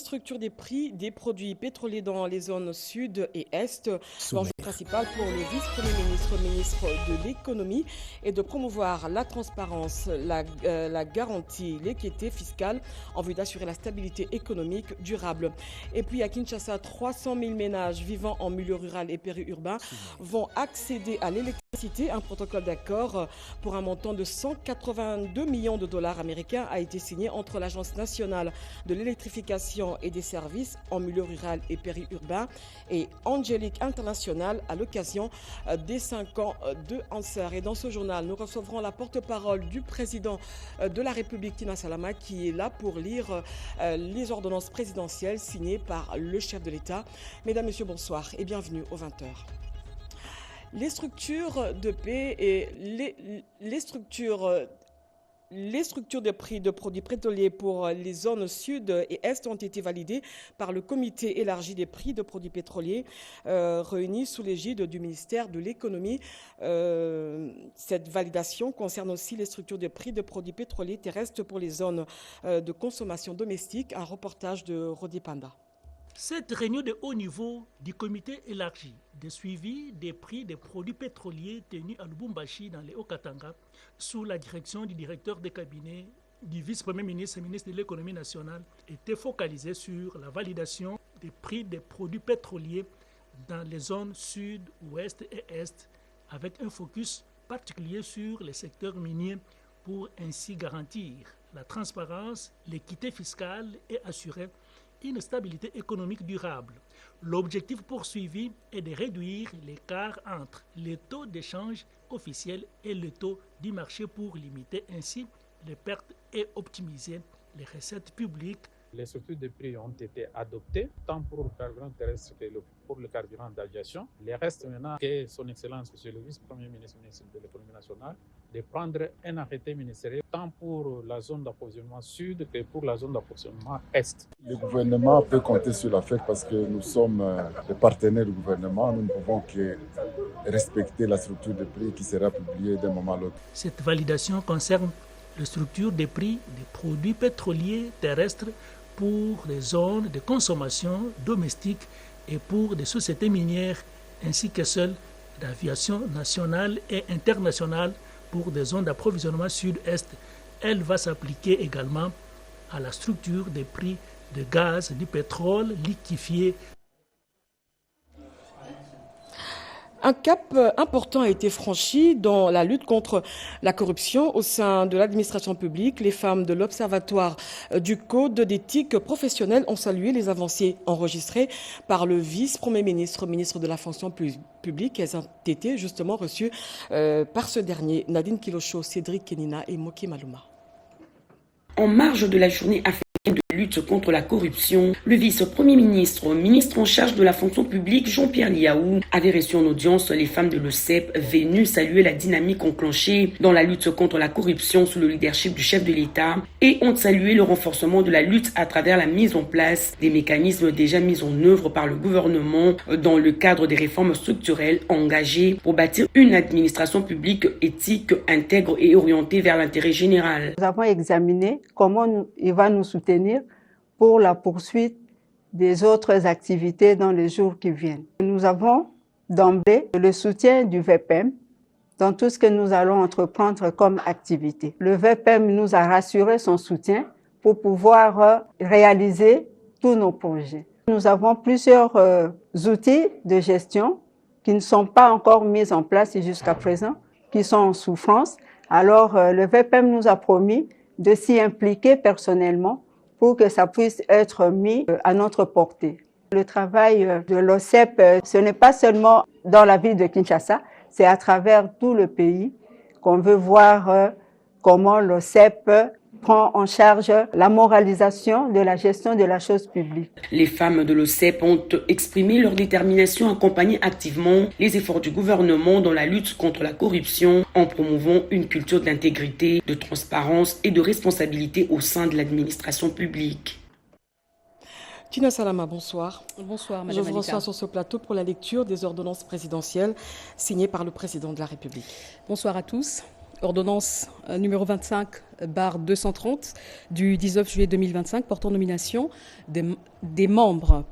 structure des prix des produits pétroliers dans les zones sud et est. L'enjeu principal pour le vice-premier ministre de l'économie est de promouvoir la transparence, la garantie, l'équité fiscale en vue d'assurer la stabilité économique durable. Et puis à Kinshasa, 300 000 ménages vivant en milieu rural et périurbain vont accéder à l'électricité. Un protocole d'accord pour un montant de 182 millions de dollars américains a été signé entre l'Agence nationale de l'électrification et des services en milieu rural et périurbain et Angélique International à l'occasion des 5 ans de Anser. Et dans ce journal, nous recevrons la porte-parole du président de la République, Tina Salama, qui est là pour lire les ordonnances présidentielles signées par le chef de l'État. Mesdames, Messieurs, bonsoir et bienvenue aux 20h. Les structures de paix et les structures de prix de produits pétroliers pour les zones sud et est ont été validées par le comité élargi des prix de produits pétroliers réuni sous l'égide du ministère de l'économie. Cette validation concerne aussi les structures de prix de produits pétroliers terrestres pour les zones de consommation domestique. Un reportage de Rodi Panda. Cette réunion de haut niveau du comité élargi de suivi des prix des produits pétroliers tenue à Lubumbashi dans les Hauts-Katanga sous la direction du directeur de cabinet du vice-premier ministre et ministre de l'économie nationale était focalisée sur la validation des prix des produits pétroliers dans les zones sud, ouest et est avec un focus particulier sur les secteurs miniers pour ainsi garantir la transparence, l'équité fiscale et assurer une stabilité économique durable. L'objectif poursuivi est de réduire l'écart entre les taux d'échange officiels et le taux du marché pour limiter ainsi les pertes et optimiser les recettes publiques. Les structures de prix ont été adoptées, tant pour le carburant terrestre que pour le carburant d'aviation. Il reste maintenant que son Excellence, Monsieur le Vice-Premier ministre de l'Économie nationale, de prendre un arrêté ministériel, tant pour la zone d'approvisionnement sud que pour la zone d'approvisionnement est. Le gouvernement peut compter sur la FEC parce que nous sommes des partenaires du gouvernement. Nous ne pouvons que respecter la structure de prix qui sera publiée d'un moment à l'autre. Cette validation concerne la structure des prix des produits pétroliers terrestres pour les zones de consommation domestique et pour des sociétés minières, ainsi que celles d'aviation nationale et internationale pour des zones d'approvisionnement sud-est. Elle va s'appliquer également à la structure des prix de gaz, du pétrole liquéfié. Un cap important a été franchi dans la lutte contre la corruption au sein de l'administration publique. Les femmes de l'Observatoire du Code d'éthique professionnelle ont salué les avancées enregistrées par le vice-premier ministre de la fonction publique. Elles ont été justement reçues par ce dernier. Nadine Kilocho, Cédric Kenina et Moki Maluma. En marge de la journée africaine de lutte contre la corruption, le vice-premier ministre en charge de la fonction publique, Jean-Pierre Liaou, avait reçu en audience les femmes de l'OCEP venues saluer la dynamique enclenchée dans la lutte contre la corruption sous le leadership du chef de l'État et ont salué le renforcement de la lutte à travers la mise en place des mécanismes déjà mis en œuvre par le gouvernement dans le cadre des réformes structurelles engagées pour bâtir une administration publique éthique, intègre et orientée vers l'intérêt général. Nous avons examiné comment il va nous soutenir pour la poursuite des autres activités dans les jours qui viennent. Nous avons d'emblée le soutien du VPM dans tout ce que nous allons entreprendre comme activité. Le VPM nous a rassuré son soutien pour pouvoir réaliser tous nos projets. Nous avons plusieurs outils de gestion qui ne sont pas encore mis en place jusqu'à présent, qui sont en souffrance. Alors, le VPM nous a promis de s'y impliquer personnellement pour que ça puisse être mis à notre portée. Le travail de l'OCEP, ce n'est pas seulement dans la ville de Kinshasa, c'est à travers tout le pays qu'on veut voir comment l'OCEP prend en charge la moralisation de la gestion de la chose publique. Les femmes de l'OCEP ont exprimé leur détermination à accompagner activement les efforts du gouvernement dans la lutte contre la corruption en promouvant une culture d'intégrité, de transparence et de responsabilité au sein de l'administration publique. Tina Salama, bonsoir. Bonsoir, Madame Je vous Malika. reçois sur ce plateau pour la lecture des ordonnances présidentielles signées par le président de la République. Bonsoir à tous. Ordonnance numéro 25 2024/230 du 19 juillet 2025 portant nomination des membres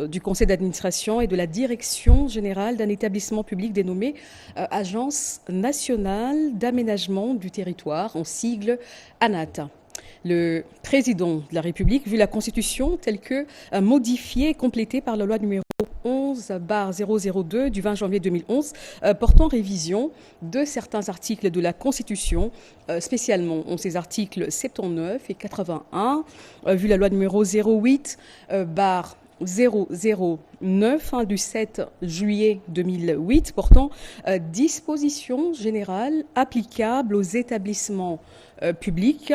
du conseil d'administration et de la direction générale d'un établissement public dénommé Agence nationale d'aménagement du territoire, en sigle ANAT. Le président de la République, vu la Constitution telle que modifiée et complétée par la loi numéro 11/002 du 20 janvier 2011 portant révision de certains articles de la Constitution, spécialement ces articles 79 et 81, vu la loi numéro 08/009 du 7 juillet 2008 portant dispositions générales applicables aux établissements publics,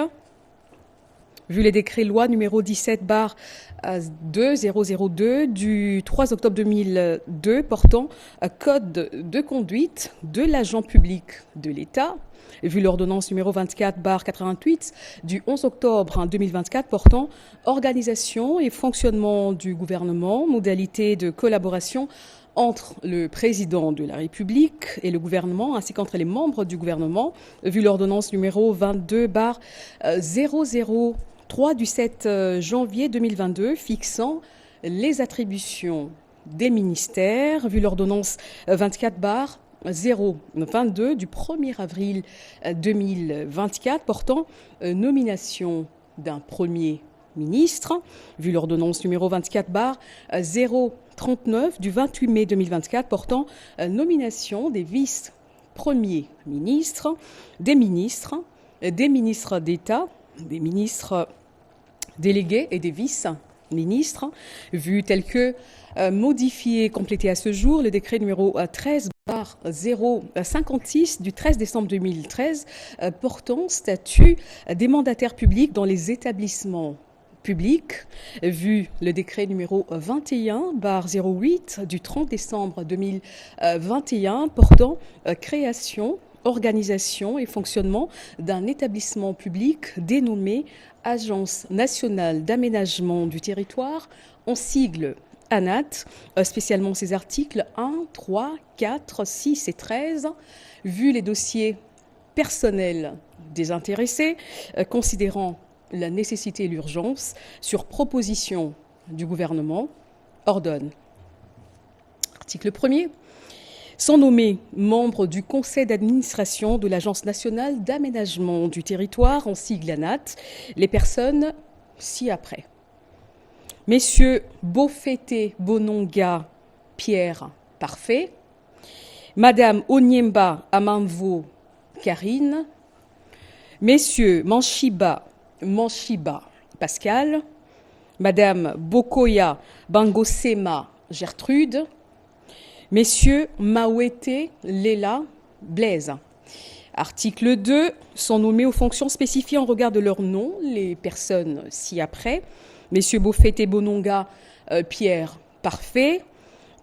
vu les décrets loi numéro 17/2002 du 3 octobre 2002 portant code de conduite de l'agent public de l'État, vu l'ordonnance numéro 24/88 du 11 octobre 2024 portant organisation et fonctionnement du gouvernement, modalités de collaboration entre le président de la République et le gouvernement, ainsi qu'entre les membres du gouvernement, vu l'ordonnance numéro 22/003 du 7 janvier 2022 fixant les attributions des ministères, vu l'ordonnance 24/022 du 1er avril 2024 portant nomination d'un premier ministre, vu l'ordonnance numéro 24/039 du 28 mai 2024 portant nomination des vice-premiers ministres, des ministres d'État, des ministres délégués et des vice-ministres, vu tel que modifié et complété à ce jour le décret numéro 13/056 du 13 décembre 2013 portant statut des mandataires publics dans les établissements publics, vu le décret numéro 21/08 du 30 décembre 2021 portant création, organisation et fonctionnement d'un établissement public dénommé Agence nationale d'aménagement du territoire, en sigle ANAT, spécialement ses articles 1, 3, 4, 6 et 13, vu les dossiers personnels des intéressés, considérant la nécessité et l'urgence, sur proposition du gouvernement, ordonne. Article 1er. Sont nommés membres du conseil d'administration de l'Agence nationale d'aménagement du territoire, en sigle ANAT, les personnes ci-après. Messieurs Bofete Bononga Pierre Parfait, Madame Onyemba Amanvo Karine, Messieurs Manshiba Pascal, Madame Bokoya Bangosema Gertrude, Messieurs Mawete Lela Blaise. Article 2. Sont nommés aux fonctions spécifiées en regard de leur nom les personnes ci-après. Messieurs Bofete Bononga Pierre Parfait,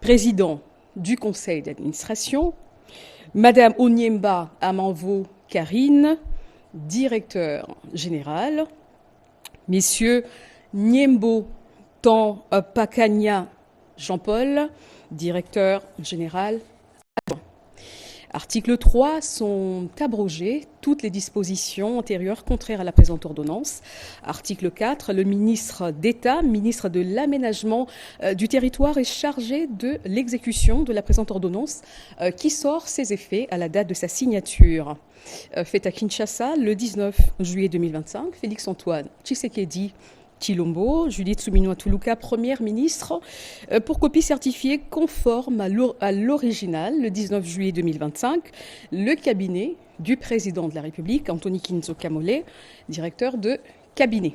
président du conseil d'administration. Madame Onyemba Amanvo Karine, directeur général. Messieurs Nyembo Tan Pakanya Jean-Paul, directeur général adjoint. Article 3. Sont abrogées toutes les dispositions antérieures contraires à la présente ordonnance. Article 4. Le ministre d'État, ministre de l'Aménagement du territoire, est chargé de l'exécution de la présente ordonnance qui sort ses effets à la date de sa signature. Fait à Kinshasa le 19 juillet 2025, Félix-Antoine Tshisekedi Tshilombo, Judith Suminwa Tuluka, première ministre, pour copie certifiée conforme à l'original le 19 juillet 2025, le cabinet du président de la République, Anthony Kinzo Kamole, directeur de cabinet.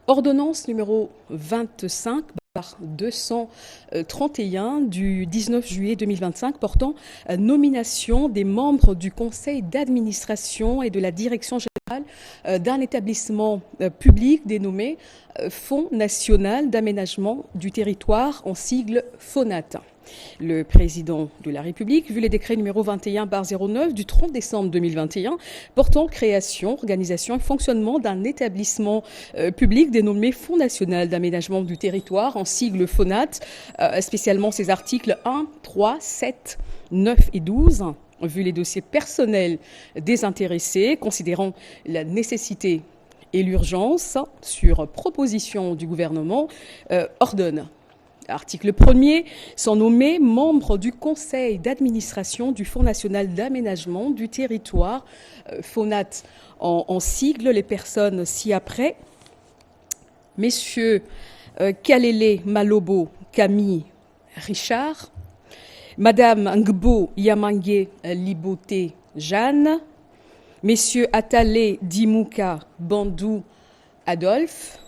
Ordonnance numéro 25/231 du 19 juillet 2025 portant nomination des membres du conseil d'administration et de la direction générale d'un établissement public dénommé Fonds national d'aménagement du territoire, en sigle FONAT. Le président de la République, vu les décrets numéro 21/09 du 30 décembre 2021 portant création, organisation et fonctionnement d'un établissement public dénommé Fonds national d'aménagement du territoire, en sigle FONAT, spécialement ses articles 1, 3, 7, 9 et 12, vu les dossiers personnels des intéressés, considérant la nécessité et l'urgence, sur proposition du gouvernement, ordonne. Article 1er, sont nommés membres du conseil d'administration du Fonds national d'aménagement du territoire, FONAT en sigle, les personnes ci-après. Messieurs Kalele Malobo Camille Richard, Madame Ngbo Yamangue Liboté Jeanne, Messieurs Atale Dimouka Bandou Adolphe,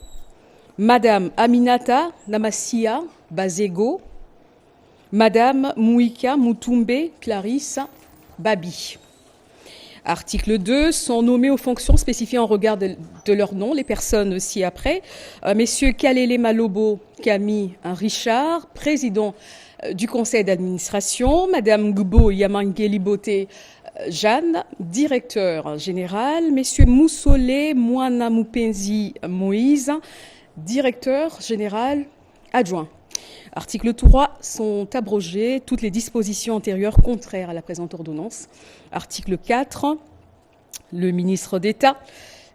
Madame Aminata Namasia Bazego, Madame Mouika Moutoumbe Clarisse Babi. Article 2, sont nommés aux fonctions spécifiées en regard de leur nom les personnes ci-après. Messieurs Kalele Malobo Camille Richard, président du conseil d'administration, Madame Ngbo Yamangue Liboté Jeanne, directeur général, Messieurs Moussole Mouana Moupenzi Moïse, directeur général adjoint. Article 3, sont abrogées toutes les dispositions antérieures contraires à la présente ordonnance. Article 4, le ministre d'État,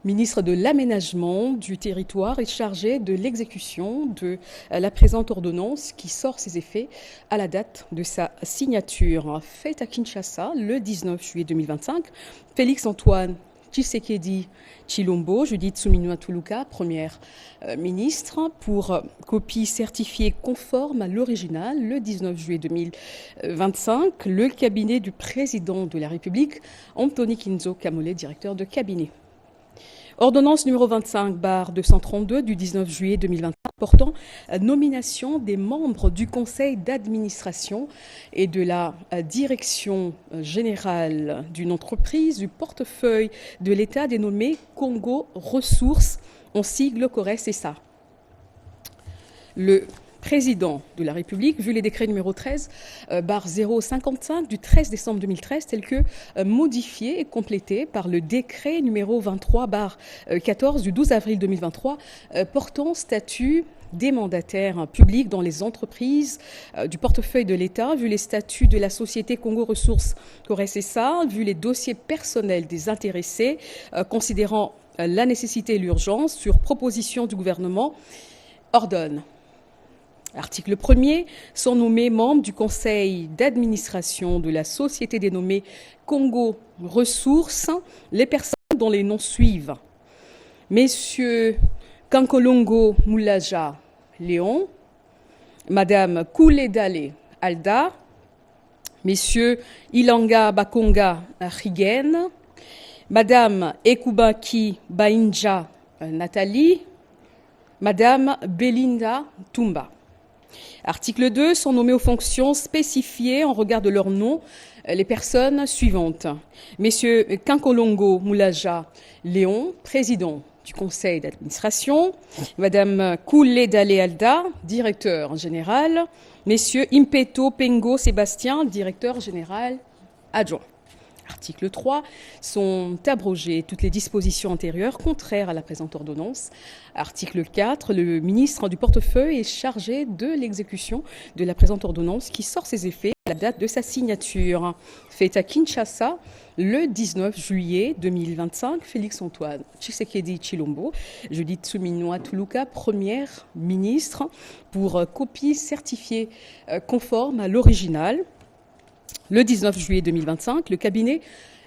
ministre de l'Aménagement du territoire, est chargé de l'exécution de la présente ordonnance qui sort ses effets à la date de sa signature. Faite à Kinshasa le 19 juillet 2025, Félix-Antoine Tshisekedi Tshilombo, Judith Suminwa Tuluka, première ministre, pour copie certifiée conforme à l'original le 19 juillet 2025, le cabinet du président de la République, Anthony Kinzo Kamole, directeur de cabinet. Ordonnance numéro 25/232 du 19 juillet 2025 portant nomination des membres du conseil d'administration et de la direction générale d'une entreprise du portefeuille de l'État dénommé Congo Ressources, en sigle CORES-SA. Le président de la République, vu les décrets numéro 13/055 du 13 décembre 2013, tels que modifiés et complétés par le décret numéro 23/14 du 12 avril 2023 portant statut des mandataires publics dans les entreprises du portefeuille de l'État, vu les statuts de la société Congo Ressources CORES-SA, vu les dossiers personnels des intéressés, considérant la nécessité et l'urgence, sur proposition du gouvernement, ordonne. Article 1er, sont nommés membres du conseil d'administration de la société dénommée Congo Ressources les personnes dont les noms suivent. Messieurs Kankolongo Moulaja Léon, Madame Kouledale Alda, Messieurs Ilanga Bakonga Rigen, Madame Ekubaki Bainja Nathalie, Madame Belinda Tumba. Article 2, sont nommés aux fonctions spécifiées en regard de leur nom les personnes suivantes. Messieurs Kankolongo Moulaja Léon, président du conseil d'administration, Madame Kouledale Alda, directeur général, Messieurs Impeto Pengo Sébastien, directeur général adjoint. Article 3, sont abrogées toutes les dispositions antérieures contraires à la présente ordonnance. Article 4, le ministre du portefeuille est chargé de l'exécution de la présente ordonnance qui sort ses effets à la date de sa signature. Faite à Kinshasa le 19 juillet 2025, Félix-Antoine Tshisekedi Tshilombo, Judith Suminwa Tuluka, première ministre, pour copie certifiée conforme à l'original. Le 19 juillet 2025, le cabinet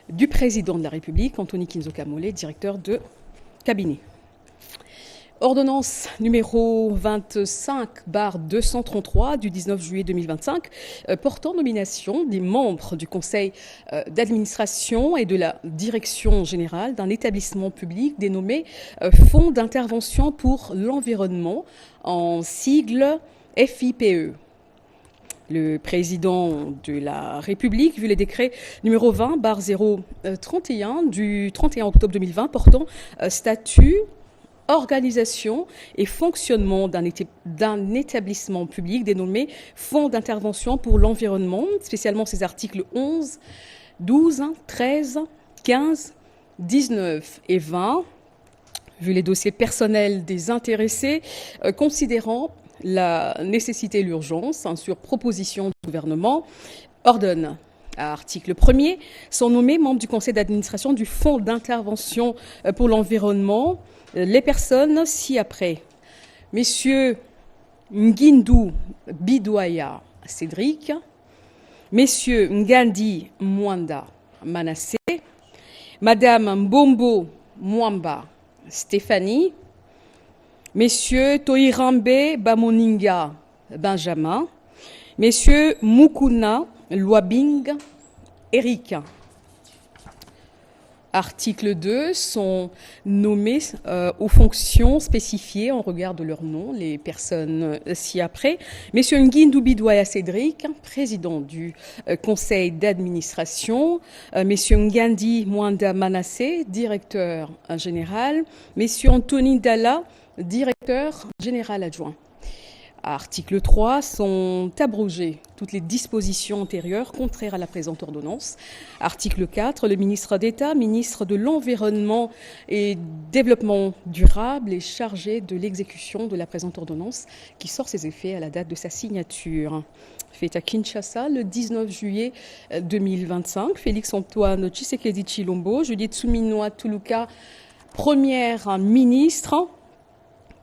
du président de la République, Anthony Kinzo Kamole, directeur de cabinet. Ordonnance numéro 25/233 du 19 juillet 2025 portant nomination des membres du conseil d'administration et de la direction générale d'un établissement public dénommé Fonds d'intervention pour l'environnement, en sigle FIPE. Le président de la République, vu les décrets numéro 20/031 du 31 octobre 2020 portant statut, organisation et fonctionnement d'un établissement public dénommé Fonds d'intervention pour l'environnement, spécialement ses articles 11, 12, 13, 15, 19 et 20, vu les dossiers personnels des intéressés, considérant la nécessité et l'urgence, sur proposition du gouvernement, ordonne. Article 1er, sont nommés membres du conseil d'administration du Fonds d'intervention pour l'environnement les personnes ci-après. Messieurs Nguindou Bidouaya Cédric, Messieurs Ngandi Mwanda Manassé, Madame Mbombo Mwamba Stéphanie, Messieurs Toirambe Bamoninga Benjamin, Messieurs Mukuna Lwabing Eric. Article 2, sont nommés aux fonctions spécifiées en regard de leur nom, les personnes ci-après. Messieurs Nguindou Bidouaya Cédric, président du conseil d'administration. Messieurs Ngandi Mwanda Manassé, directeur général. Messieurs Anthony Dalla, directeur général adjoint. Article 3, sont abrogées toutes les dispositions antérieures contraires à la présente ordonnance. Article 4, le ministre d'État, ministre de l'Environnement et Développement durable est chargé de l'exécution de la présente ordonnance qui sort ses effets à la date de sa signature. Fait à Kinshasa le 19 juillet 2025. Félix-Antoine Tshisekedi Tshilombo, Judith Suminwa Tuluka, première ministre,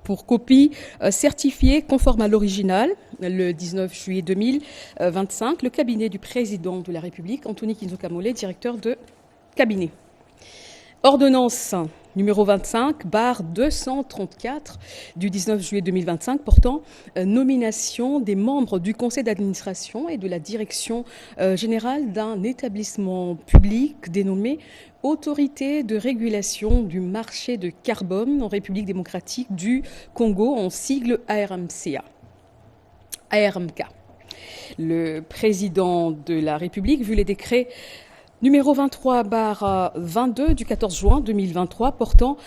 pour copie certifiée conforme à l'original, le 19 juillet 2025, le cabinet du président de la République, Anthony Kinzoka Mollet, directeur de cabinet. Ordonnance numéro 25/234 du 19 juillet 2025 portant nomination des membres du conseil d'administration et de la direction générale d'un établissement public dénommé Autorité de régulation du marché de carbone en République démocratique du Congo, en sigle ARMK. Le président de la République, vu les décrets numéro 23/22 du 14 juin 2023 portant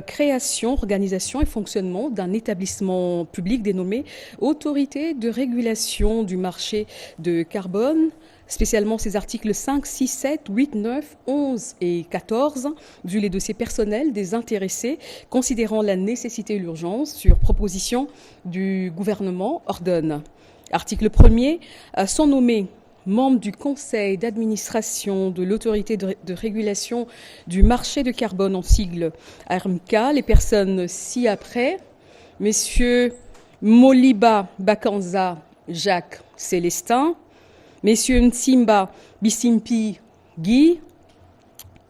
création, organisation et fonctionnement d'un établissement public dénommé Autorité de régulation du marché de carbone, spécialement ces articles 5, 6, 7, 8, 9, 11 et 14, vu les dossiers personnels des intéressés, considérant la nécessité et l'urgence, sur proposition du gouvernement, ordonne. Article 1er, sont nommés membres du conseil d'administration de l'autorité de régulation du marché de carbone en sigle ARMK, les personnes ci-après, messieurs Moliba Bakanza Jacques Célestin, messieurs Nsimba Bisimpi Guy,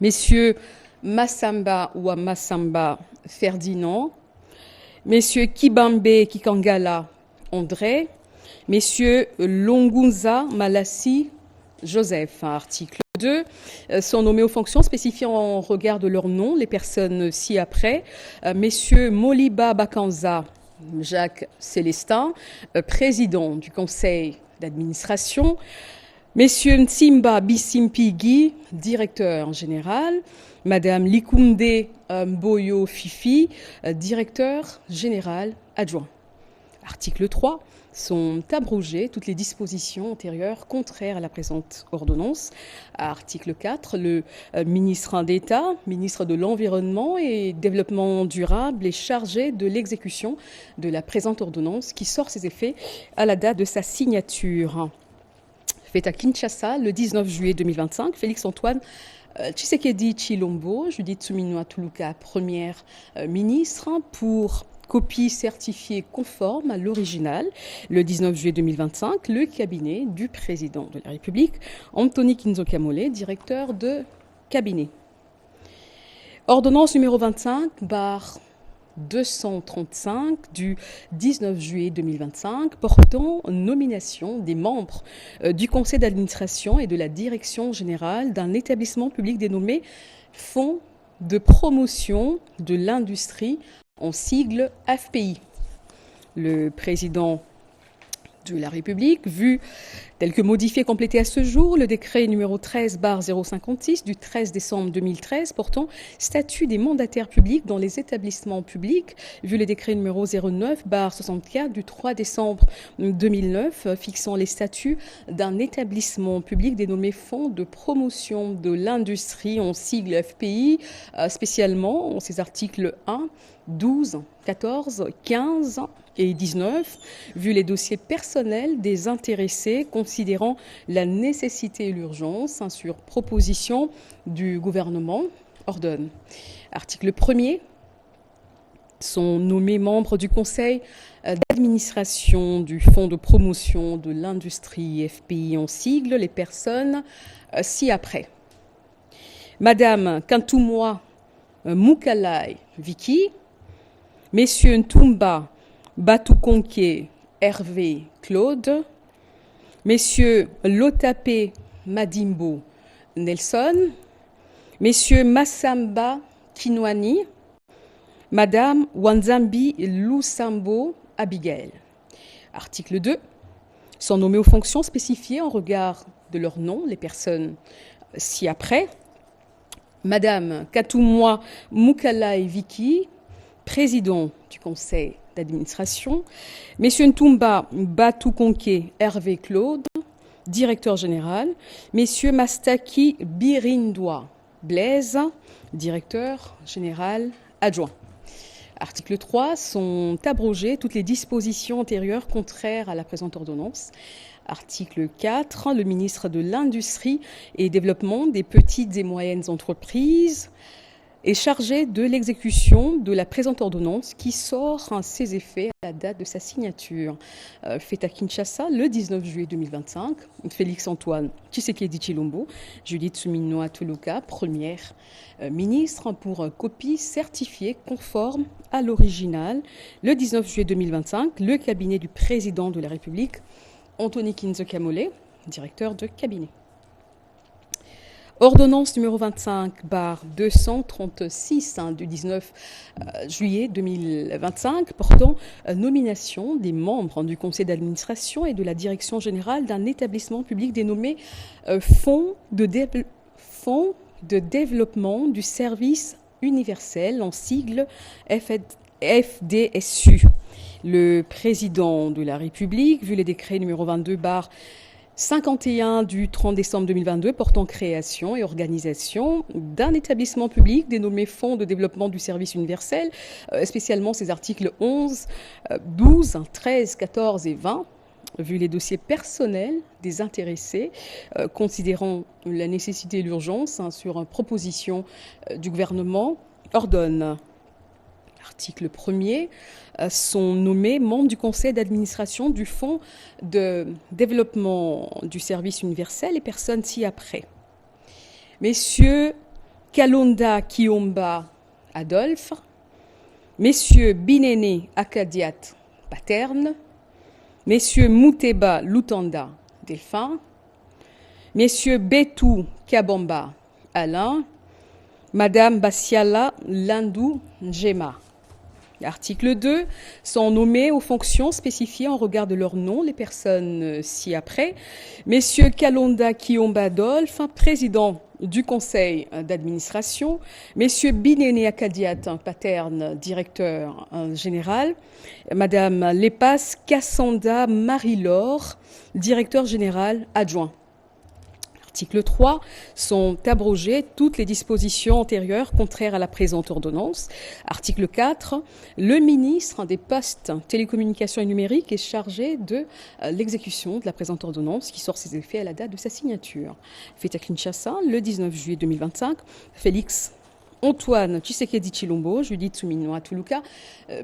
messieurs Massamba ou Massamba Ferdinand, messieurs Kibambe Kikangala André, messieurs Longunza Malassi Joseph. Article 2, sont nommés aux fonctions spécifiées en regard de leur nom, les personnes ci-après, messieurs Moliba Bakanza Jacques Célestin, président du conseil d'administration, messieurs Nsimba Bisimpi Guy, directeur général, madame Likunde Mboyo Fifi, directeur général adjoint. Article 3, sont abrogées toutes les dispositions antérieures contraires à la présente ordonnance. Article 4, le ministre d'État, ministre de l'Environnement et Développement durable est chargé de l'exécution de la présente ordonnance qui sort ses effets à la date de sa signature. Fait à Kinshasa le 19 juillet 2025, Félix-Antoine Tshisekedi Tshilombo, Judith Suminwa Tuluka, première ministre, pour copie certifiée conforme à l'original, le 19 juillet 2025, le cabinet du président de la République, Anthony Kinzoka Mollet, directeur de cabinet. Ordonnance numéro 25/235 du 19 juillet 2025 portant nomination des membres du conseil d'administration et de la direction générale d'un établissement public dénommé Fonds de promotion de l'industrie en sigle FPI. Le président de la République, vu tel que modifié et complété à ce jour, le décret numéro 13/056 du 13 décembre 2013 portant statut des mandataires publics dans les établissements publics, vu le décret numéro 09/64 du 3 décembre 2009 fixant les statuts d'un établissement public dénommé Fonds de promotion de l'industrie en sigle FPI, spécialement en ses articles 1, 12, 14, 15 et 19, vu les dossiers personnels des intéressés considérant la nécessité et l'urgence, sur proposition du gouvernement, ordonne. Article 1er, sont nommés membres du conseil d'administration du Fonds de promotion de l'industrie FPI en sigle les personnes ci-après. Madame Kantoumwa Moukalai Vicky, Messieurs Ntumba Batukonke Hervé Claude, Messieurs Lotape Madimbo Nelson, Messieurs Massamba Kinwani, Madame Wanzambi Lusambo Abigail. Article 2. Sont nommés aux fonctions spécifiées en regard de leur nom les personnes ci-après. Madame Katoumwa Moukalai Vicky, président du conseil d'administration. Messieurs Ntumba Batukonke Hervé Claude, directeur général. Messieurs Mastaki Birindwa Blaise, directeur général adjoint. Article 3, sont abrogées toutes les dispositions antérieures contraires à la présente ordonnance. Article 4, le ministre de l'Industrie et Développement des petites et moyennes entreprises est chargé de l'exécution de la présente ordonnance qui sort ses effets à la date de sa signature. Fait à Kinshasa le 19 juillet 2025. Félix Antoine Tshisekedi Tshilombo, Judith Suminwa Tuluka, première ministre, pour copie certifiée conforme à l'original. Le 19 juillet 2025, le cabinet du président de la République, Anthony Kinzo Kamole, directeur de cabinet. Ordonnance numéro 25/236 du 19 juillet 2025 portant nomination des membres du conseil d'administration et de la direction générale d'un établissement public dénommé Fonds de développement du service universel, en sigle FDSU. Le président de la République, vu les décrets numéro 22/51 du 30 décembre 2022 portant création et organisation d'un établissement public dénommé Fonds de développement du service universel, spécialement ses articles 11, 12, 13, 14 et 20, vu les dossiers personnels des intéressés, considérant la nécessité et l'urgence sur proposition du gouvernement, ordonne. Article 1er, sont nommés membres du conseil d'administration du Fonds de développement du service universel et personnes ci-après. Messieurs Kalonda Kiomba Adolphe, Messieurs Binene Akadiat Paterne, Messieurs Mouteba Lutanda Delphin, Messieurs Betou Kabamba Alain, Madame Bassiala Landou Njema. Article 2, sont nommés aux fonctions spécifiées en regard de leur nom les personnes ci-après. Messieurs Kalonda Kiomba Adolphe, président du conseil d'administration. Messieurs Binene Akadiat Paterne, directeur général. Madame Lepas Kassanda Marie-Laure, directeur général adjoint. Article 3, sont abrogées toutes les dispositions antérieures contraires à la présente ordonnance. Article 4, le ministre des Postes, Télécommunications et Numériques est chargé de l'exécution de la présente ordonnance qui sort ses effets à la date de sa signature. Fait à Kinshasa, le 19 juillet 2025, Félix Antoine Tshisekedi Tshilombo, Judith Suminwa Tuluka,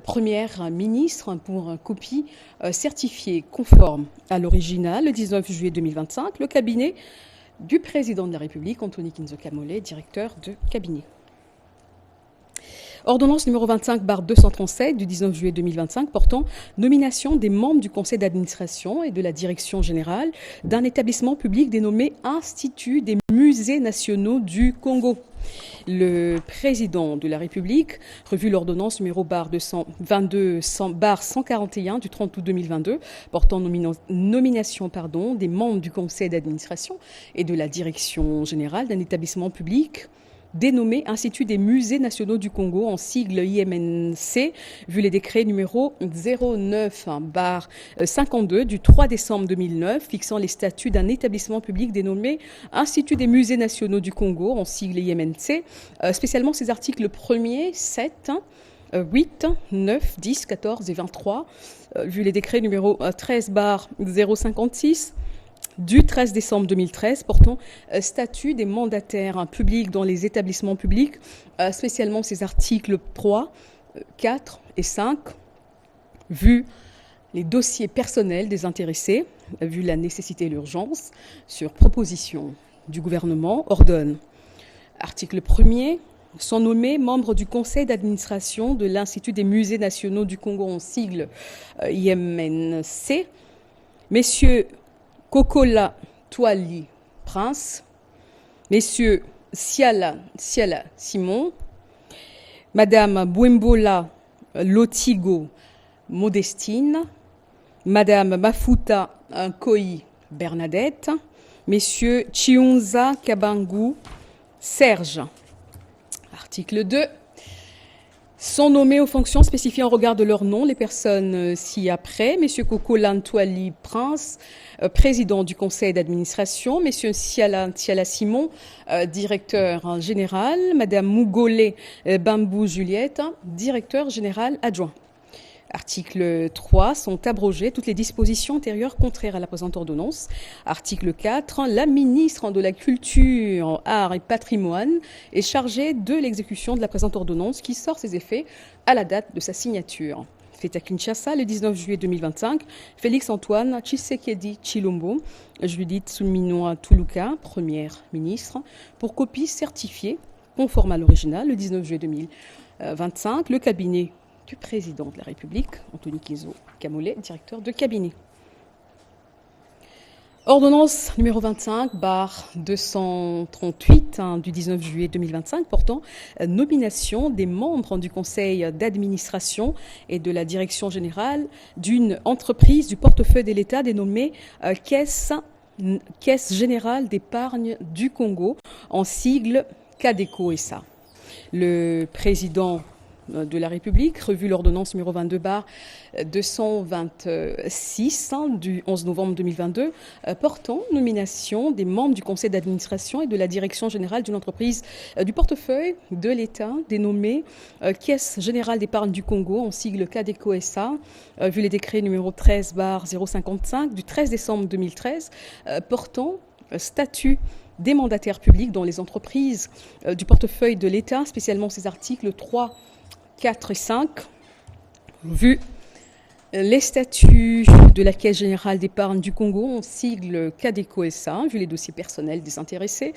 première ministre, pour copie certifiée conforme à l'original, le 19 juillet 2025, le cabinet du président de la République, Anthony Kinzo Kamole, directeur de cabinet. Ordonnance numéro 25/237 du 19 juillet 2025 portant nomination des membres du conseil d'administration et de la direction générale d'un établissement public dénommé Institut des musées nationaux du Congo. Le président de la République, revu l'ordonnance numéro /141 du 30 août 2022 portant nomination des membres du conseil d'administration et de la direction générale d'un établissement public dénommé Institut des musées nationaux du Congo, en sigle IMNC, vu les décrets numéro 09/52 du 3 décembre 2009 fixant les statuts d'un établissement public dénommé Institut des musées nationaux du Congo, en sigle IMNC, spécialement ses articles 1er, 7, 8, 9, 10, 14 et 23, vu les décrets numéro 13/056 du 13 décembre 2013 portant statut des mandataires publics dans les établissements publics, spécialement ces articles 3, 4 et 5, vu les dossiers personnels des intéressés, vu la nécessité et l'urgence, sur proposition du gouvernement, ordonne. Article 1er, sont nommés membres du conseil d'administration de l'Institut des musées nationaux du Congo en sigle IMNC, messieurs Kokola Twali Prince, messieurs Siala Simon, madame Bouembola Lotigo Modestine, madame Mafuta Nkoi Bernadette, messieurs Chiunza Kabangu Serge. Article 2. Sont nommés aux fonctions spécifiées en regard de leur nom les personnes ci-après. Messieurs Kokola Ntwali Prince, président du conseil d'administration. Messieurs Siala Simon, directeur général. Madame Mougolé Bambou Juliette, directeur général adjoint. Article 3, sont abrogées toutes les dispositions antérieures contraires à la présente ordonnance. Article 4, la ministre de la Culture, Arts et Patrimoine est chargée de l'exécution de la présente ordonnance qui sort ses effets à la date de sa signature. Fait à Kinshasa le 19 juillet 2025, Félix-Antoine Tshisekedi Tshilombo, Judith Suminwa Tuluka, première ministre, pour copie certifiée conforme à l'original le 19 juillet 2025, le cabinet du président de la République, Anthony Kinzo Kamole, directeur de cabinet. Ordonnance numéro 25/238 du 19 juillet 2025 portant nomination des membres du conseil d'administration et de la direction générale d'une entreprise du portefeuille de l'État dénommée Caisse générale d'épargne du Congo, en sigle CADECO SA. Le président de la République, revue l'ordonnance numéro 22/226 du 11 novembre 2022, portant nomination des membres du conseil d'administration et de la direction générale d'une entreprise du portefeuille de l'État dénommée Caisse générale d'épargne du Congo, en sigle CADECO SA, vu les décrets numéro 13/055 du 13 décembre 2013, portant statut des mandataires publics dans les entreprises du portefeuille de l'État, spécialement ces articles 3, 4 et 5, vu les statuts de la Caisse générale d'épargne du Congo, en sigle CADECO SA, vu les dossiers personnels des intéressés,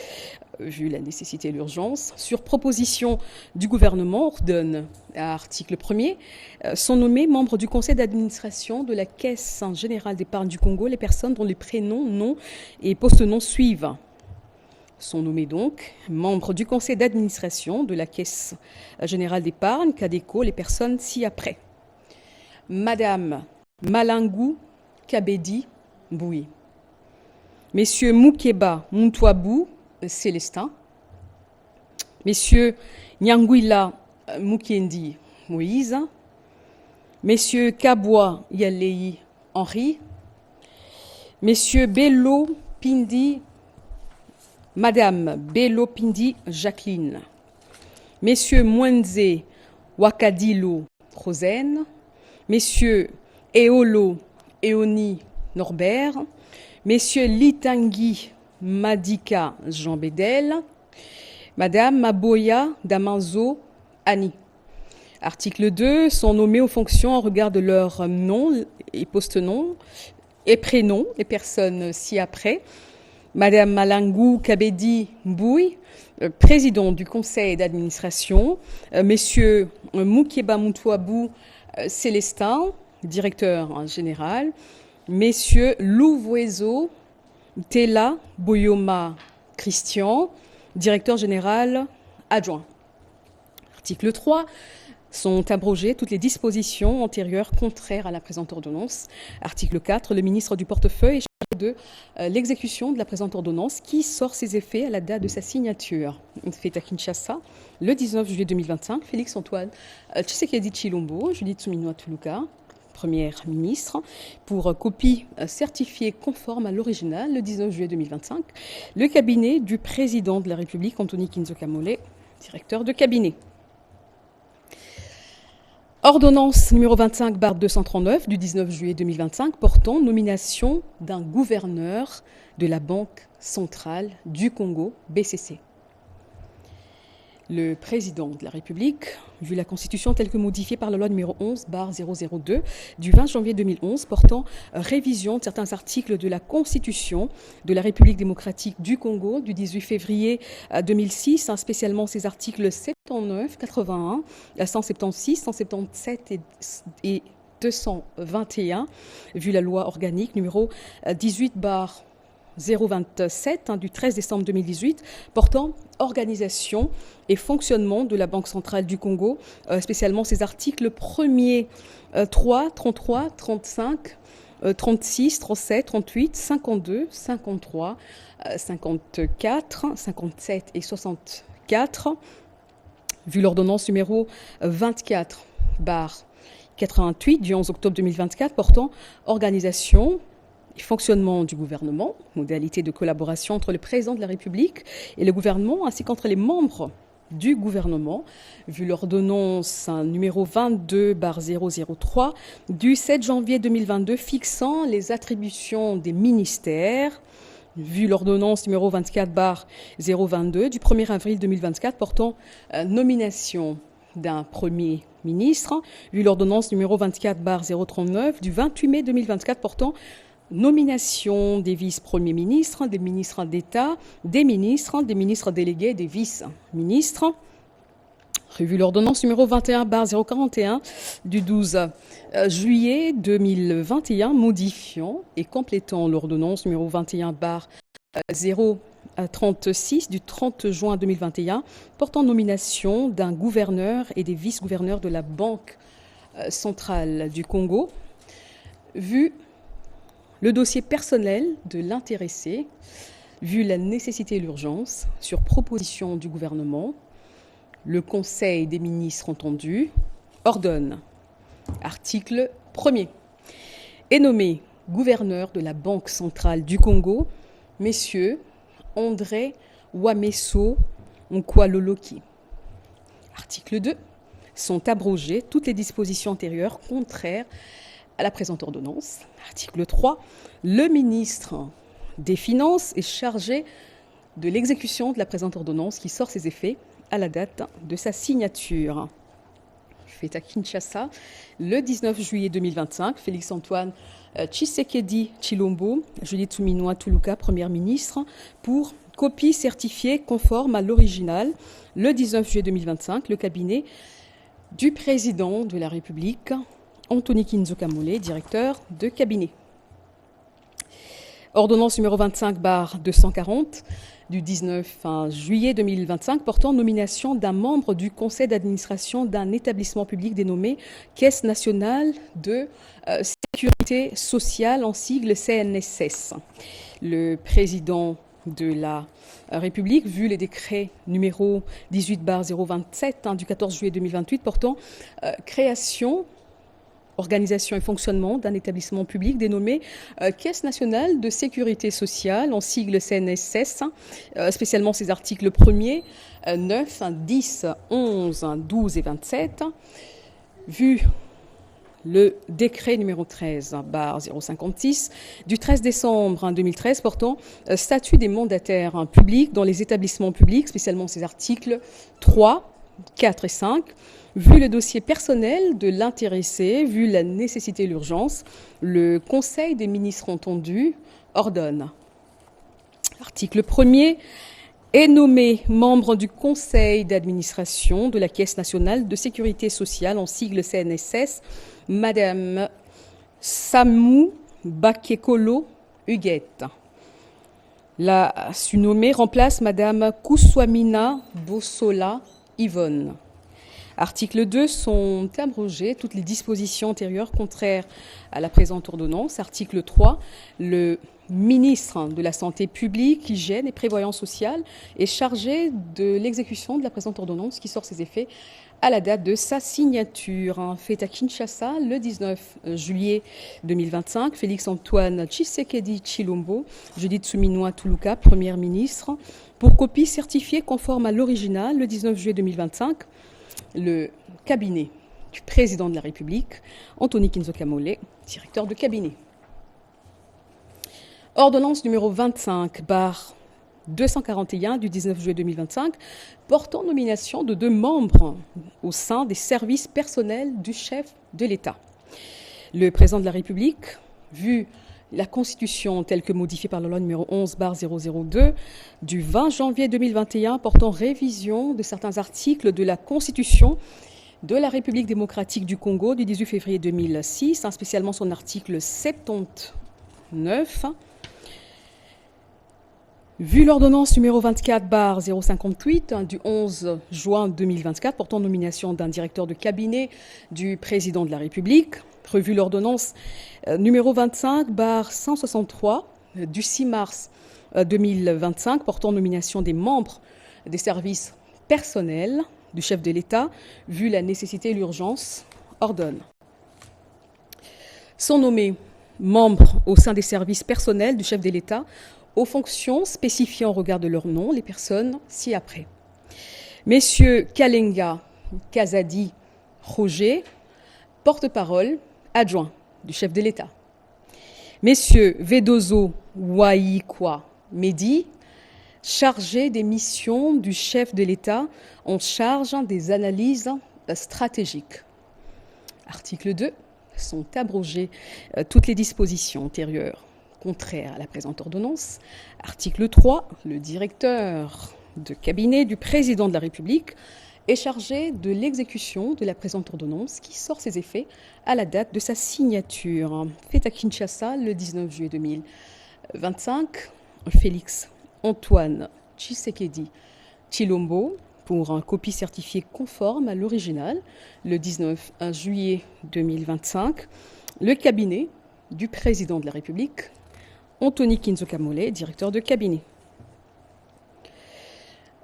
vu la nécessité et l'urgence, sur proposition du gouvernement, ordonne, à article 1er, sont nommés membres du conseil d'administration de la Caisse générale d'épargne du Congo les personnes dont les prénoms, noms et post-noms suivent. Sont nommés donc membres du conseil d'administration de la Caisse générale d'épargne, CADECO, les personnes ci-après. Madame Malangou Kabedi Boui. Messieurs Moukeba Muntwabou Célestin. Messieurs Nyangwila Mukendi Moïse. Messieurs Kabwa Yalei Henri. Messieurs Bello Pindi Madame Bello Pindi Jacqueline, Messieurs Mwenze Wakadilo Rosen, Messieurs Eolo Eoni Norbert, Messieurs Litangui Madika Jean Bédel, Madame Maboya Damanzo Annie. Article 2, sont nommés aux fonctions en regard de leur nom et post-nom et prénom, les personnes ci-après. Madame Malangou Kabedi Mbouy, président du conseil d'administration. Messieurs Moukeba Muntwabou Célestin, directeur général. Messieurs Louvoiseau Tela Boyoma Christian, directeur général adjoint. Article 3. Sont abrogées toutes les dispositions antérieures contraires à la présente ordonnance. Article 4. Le ministre du portefeuille est chargé de l'exécution de la présente ordonnance qui sort ses effets à la date de sa signature. Fait à Kinshasa le 19 juillet 2025. Félix-Antoine Tshisekedi Tshilombo, Judith Suminwa Tuluka, première ministre, pour copie certifiée conforme à l'original le 19 juillet 2025. Le cabinet du président de la République, Anthony Kinzo Kamole, directeur de cabinet. Ordonnance numéro 25/239 du 19 juillet 2025 portant nomination d'un gouverneur de la Banque centrale du Congo, BCC. Le président de la République, vu la Constitution telle que modifiée par la loi numéro 11/002 du 20 janvier 2011 portant révision de certains articles de la Constitution de la République démocratique du Congo du 18 février 2006, spécialement ses articles 79, 81, 176, 177 et 221, vu la loi organique numéro 18/027 du 13 décembre 2018 portant organisation et fonctionnement de la Banque centrale du Congo, spécialement ses articles 1er 3, 33, 35, 36, 37, 38, 52, 53, 54, 57 et 64, vu l'ordonnance numéro 24/88 du 11 octobre 2024 portant organisation et fonctionnement du gouvernement, modalités de collaboration entre le président de la République et le gouvernement, ainsi qu'entre les membres du gouvernement, vu l'ordonnance numéro 22/003 du 7 janvier 2022 fixant les attributions des ministères, vu l'ordonnance numéro 24/022 du 1er avril 2024 portant nomination d'un Premier ministre, vu l'ordonnance numéro 24/039 du 28 mai 2024 portant nomination des vice-premiers ministres, des ministres d'État, des ministres délégués, des vice-ministres. Revu l'ordonnance numéro 21/041 du 12 juillet 2021, modifiant et complétant l'ordonnance numéro 21/036 du 30 juin 2021, portant nomination d'un gouverneur et des vice-gouverneurs de la Banque centrale du Congo, vu le dossier personnel de l'intéressé, vu la nécessité et l'urgence, sur proposition du gouvernement, le Conseil des ministres entendu, ordonne, article 1er, est nommé gouverneur de la Banque centrale du Congo, messieurs André Wameso Nkwaloloki. Article 2, sont abrogées toutes les dispositions antérieures contraires à la présente ordonnance. Article 3, le ministre des Finances est chargé de l'exécution de la présente ordonnance qui sort ses effets à la date de sa signature. Fait à Kinshasa, le 19 juillet 2025, Félix-Antoine Tshisekedi Tshilombo, Judith Suminwa Tuluka, Première ministre, pour copie certifiée conforme à l'original. Le 19 juillet 2025, le cabinet du président de la République, Anthony Kinzo Kamole, directeur de cabinet. Ordonnance numéro 25/240 du 19 juillet 2025 portant nomination d'un membre du conseil d'administration d'un établissement public dénommé Caisse nationale de sécurité sociale, en sigle CNSS. Le président de la République, vu les décrets numéro 18/027 du 14 juillet 2028 portant création, organisation et fonctionnement d'un établissement public dénommé Caisse nationale de sécurité sociale, en sigle CNSS, spécialement ses articles 1er, 9, 10, 11, 12 et 27, vu le décret numéro 13/056 du 13 décembre 2013 portant statut des mandataires publics dans les établissements publics, spécialement ses articles 3, 4 et 5, vu le dossier personnel de l'intéressé, vu la nécessité et l'urgence, le Conseil des ministres entendu ordonne. Article 1er, est nommé membre du conseil d'administration de la Caisse nationale de sécurité sociale, en sigle CNSS, Madame Samou Bakekolo Huguette. La surnommée remplace Madame Kouswamina Bossola Yvonne. Article 2, sont abrogées toutes les dispositions antérieures contraires à la présente ordonnance. Article 3, le ministre de la Santé publique, Hygiène et Prévoyance sociale est chargé de l'exécution de la présente ordonnance qui sort ses effets à la date de sa signature. Fait à Kinshasa le 19 juillet 2025, Félix-Antoine Tshisekedi Tshilombo, Judith Suminwa Tuluka, Première ministre, pour copie certifiée conforme à l'original le 19 juillet 2025. Le cabinet du président de la République, Anthony Kinzoka Mollé, directeur de cabinet. Ordonnance numéro 25/241 du 19 juillet 2025 portant nomination de 2 membres au sein des services personnels du chef de l'État. Le président de la République, vu la Constitution telle que modifiée par la loi numéro 11/002 du 20 janvier 2021 portant révision de certains articles de la Constitution de la République démocratique du Congo du 18 février 2006, spécialement son article 79. Vu l'ordonnance numéro 24/058 du 11 juin 2024 portant nomination d'un directeur de cabinet du président de la République, revu l'ordonnance numéro 25/163 du 6 mars 2025 portant nomination des membres des services personnels du chef de l'État, vu la nécessité et l'urgence, ordonne. Sont nommés membres au sein des services personnels du chef de l'État aux fonctions spécifiées en regard de leur nom les personnes ci-après. Messieurs Kalenga Kazadi Roger, porte-parole adjoint du chef de l'État. Messieurs Vedozo Waikwa Mehdi, chargé des missions du chef de l'État en charge des analyses stratégiques. Article 2. Sont abrogées toutes les dispositions antérieures contraires à la présente ordonnance. Article 3. Le directeur de cabinet du président de la République est chargé de l'exécution de la présente ordonnance qui sort ses effets à la date de sa signature. Fait à Kinshasa le 19 juillet 2025, Félix Antoine Tshisekedi Tshilombo pour un copie certifiée conforme à l'original le 19 juillet 2025. Le cabinet du président de la République, Anthony Kinzoka Mollé, directeur de cabinet.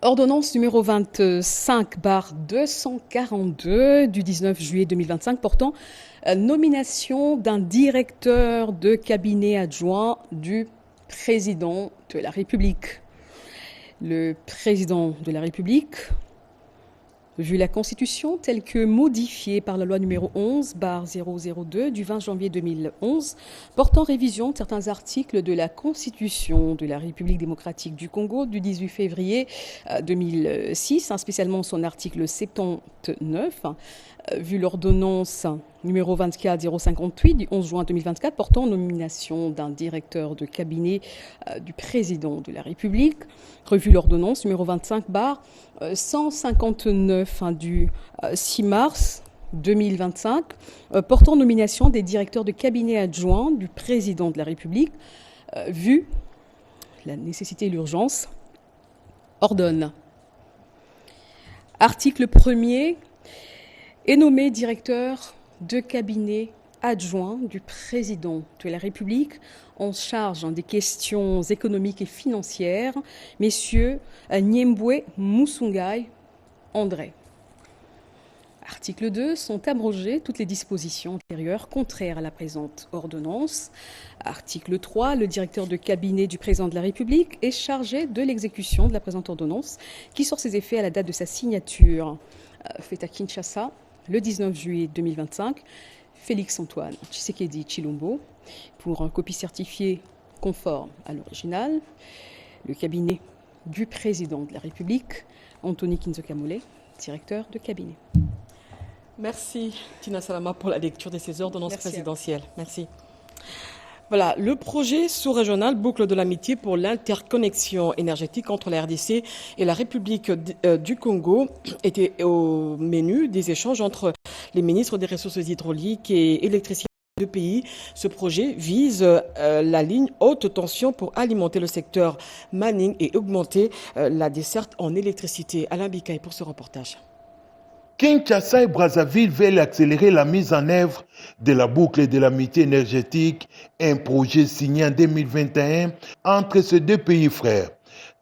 Ordonnance numéro 25/242 du 19 juillet 2025 portant nomination d'un directeur de cabinet adjoint du président de la République. Le président de la République, vu la Constitution telle que modifiée par la loi numéro 11/002 du 20 janvier 2011, portant révision de certains articles de la Constitution de la République démocratique du Congo du 18 février 2006, spécialement son article 79, vu l'ordonnance numéro 24/058 du 11 juin 2024 portant nomination d'un directeur de cabinet du président de la République, revu l'ordonnance numéro 25/159 du 6 mars 2025 portant nomination des directeurs de cabinet adjoints du président de la République, vu la nécessité et l'urgence, ordonne. Article 1er est nommé directeur de cabinet adjoint du président de la République en charge des questions économiques et financières, messieurs Nyembwe Musungai André. Article 2. Sont abrogées toutes les dispositions antérieures contraires à la présente ordonnance. Article 3. Le directeur de cabinet du président de la République est chargé de l'exécution de la présente ordonnance qui sort ses effets à la date de sa signature. Fait à Kinshasa le 19 juillet 2025, Félix Antoine Tshisekedi Tshilombo pour un copie certifiée conforme à l'original. Le cabinet du président de la République, Anthony Kinzoka Mollé, directeur de cabinet. Merci Tina Salama pour la lecture de ces ordonnances présidentielles. Merci. Voilà, le projet sous-régional Boucle de l'amitié pour l'interconnexion énergétique entre la RDC et la République du Congo était au menu des échanges entre les ministres des ressources hydrauliques et électricité des deux pays. Ce projet vise la ligne haute tension pour alimenter le secteur Manning et augmenter la desserte en électricité. Alain Bikaï pour ce reportage. Kinshasa et Brazzaville veulent accélérer la mise en œuvre de la boucle de l'amitié énergétique, un projet signé en 2021 entre ces deux pays frères.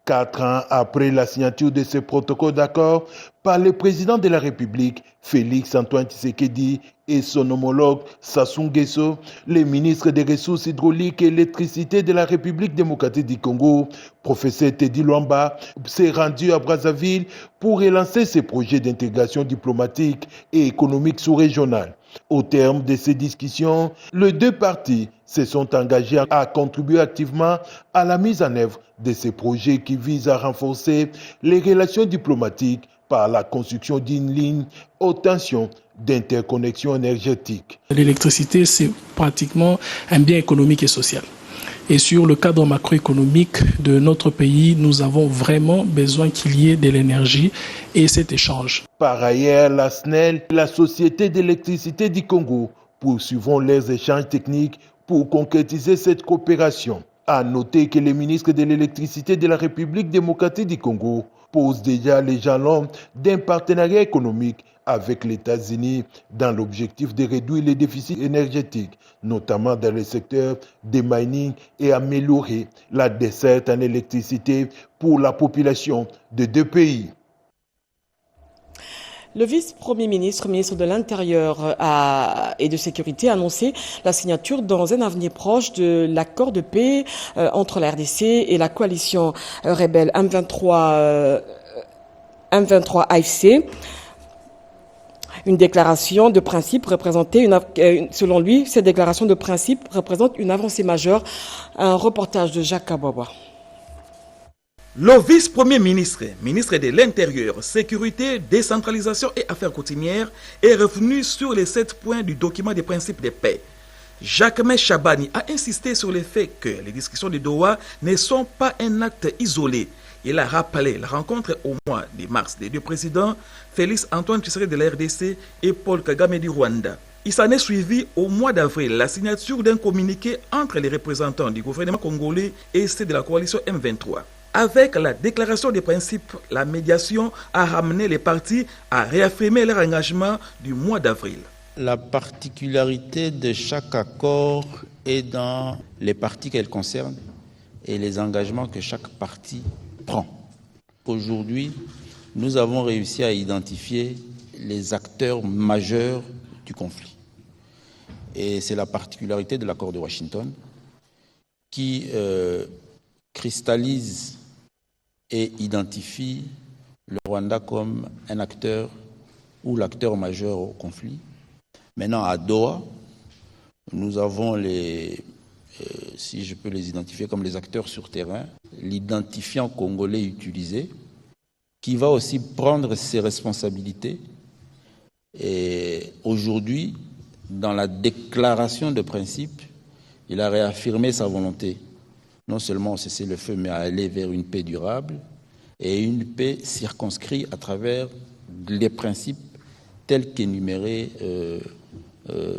4 ans après la signature de ce protocole d'accord par le président de la République, Félix Antoine Tshisekedi et son homologue Sassou Nguesso, le ministre des Ressources hydrauliques et électricité de la République démocratique du Congo, professeur Teddy Luamba, s'est rendu à Brazzaville pour relancer ses projets d'intégration diplomatique et économique sous-régionale. Au terme de ces discussions, les deux parties se sont engagés à contribuer activement à la mise en œuvre de ces projets qui visent à renforcer les relations diplomatiques par la construction d'une ligne haute tension d'interconnexion énergétique. L'électricité, c'est pratiquement un bien économique et social. Et sur le cadre macroéconomique de notre pays, nous avons vraiment besoin qu'il y ait de l'énergie et cet échange. Par ailleurs, la SNEL, la Société d'électricité du Congo, poursuivons leurs échanges techniques pour concrétiser cette coopération. À noter que le ministre de l'électricité de la République démocratique du Congo pose déjà les jalons d'un partenariat économique avec les États-Unis dans l'objectif de réduire les déficits énergétiques, notamment dans le secteur des mining et améliorer la desserte en électricité pour la population des deux pays. Le vice-premier ministre, ministre de l'Intérieur et de Sécurité, a annoncé la signature dans un avenir proche de l'accord de paix entre la RDC et la coalition rebelle M23 AFC. Une déclaration de principe représentait selon lui, cette déclaration de principe représente une avancée majeure. Un reportage de Jacques Kabouaba. Le vice-premier ministre, ministre de l'Intérieur, Sécurité, Décentralisation et Affaires coutumières, est revenu sur les 7 points du document des principes de paix. Jacques Chabani a insisté sur le fait que les discussions de Doha ne sont pas un acte isolé. Il a rappelé la rencontre au mois de mars des deux présidents, Félix Antoine Tshisekedi de la RDC et Paul Kagame du Rwanda. Il s'en est suivi au mois d'avril la signature d'un communiqué entre les représentants du gouvernement congolais et ceux de la coalition M23. Avec la déclaration des principes, la médiation a ramené les partis à réaffirmer leur engagement du mois d'avril. La particularité de chaque accord est dans les parties qu'elle concerne et les engagements que chaque parti prend. Aujourd'hui, nous avons réussi à identifier les acteurs majeurs du conflit. Et c'est la particularité de l'accord de Washington qui cristallise et identifie le Rwanda comme un acteur ou l'acteur majeur au conflit. Maintenant, à Doha, nous avons si je peux les identifier comme les acteurs sur terrain, l'identifiant congolais utilisé, qui va aussi prendre ses responsabilités. Et aujourd'hui, dans la déclaration de principe, il a réaffirmé sa volonté, non seulement à cesser le feu, mais à aller vers une paix durable et une paix circonscrite à travers les principes tels qu'énumérés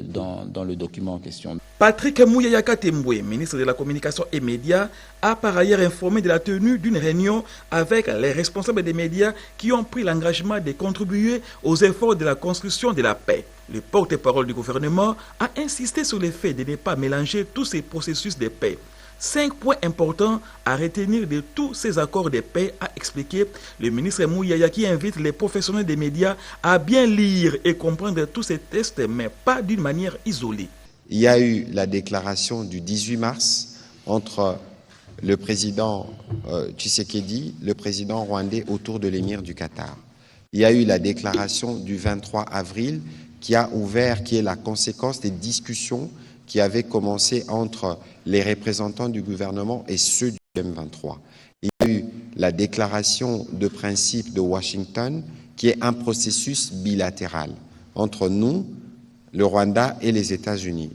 dans le document en question. Patrick Mouyaya Temboué, ministre de la Communication et Médias, a par ailleurs informé de la tenue d'une réunion avec les responsables des médias qui ont pris l'engagement de contribuer aux efforts de la construction de la paix. Le porte-parole du gouvernement a insisté sur le fait de ne pas mélanger tous ces processus de paix. 5 points importants à retenir de tous ces accords de paix, a expliqué le ministre Mouyaya, qui invite les professionnels des médias à bien lire et comprendre tous ces textes, mais pas d'une manière isolée. Il y a eu la déclaration du 18 mars entre le président Tshisekedi, le président rwandais autour de l'émir du Qatar. Il y a eu la déclaration du 23 avril qui a ouvert, qui est la conséquence des discussions qui avaient commencé entre les représentants du gouvernement et ceux du M23. Il y a eu la déclaration de principe de Washington, qui est un processus bilatéral entre nous, le Rwanda et les États-Unis.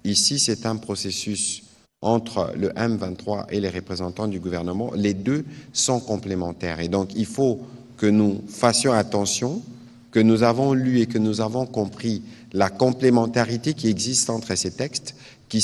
Ici, c'est un processus entre le M23 et les représentants du gouvernement. Les deux sont complémentaires. Et donc, il faut que nous fassions attention, que nous avons lu et que nous avons compris la complémentarité qui existe entre ces textes, qui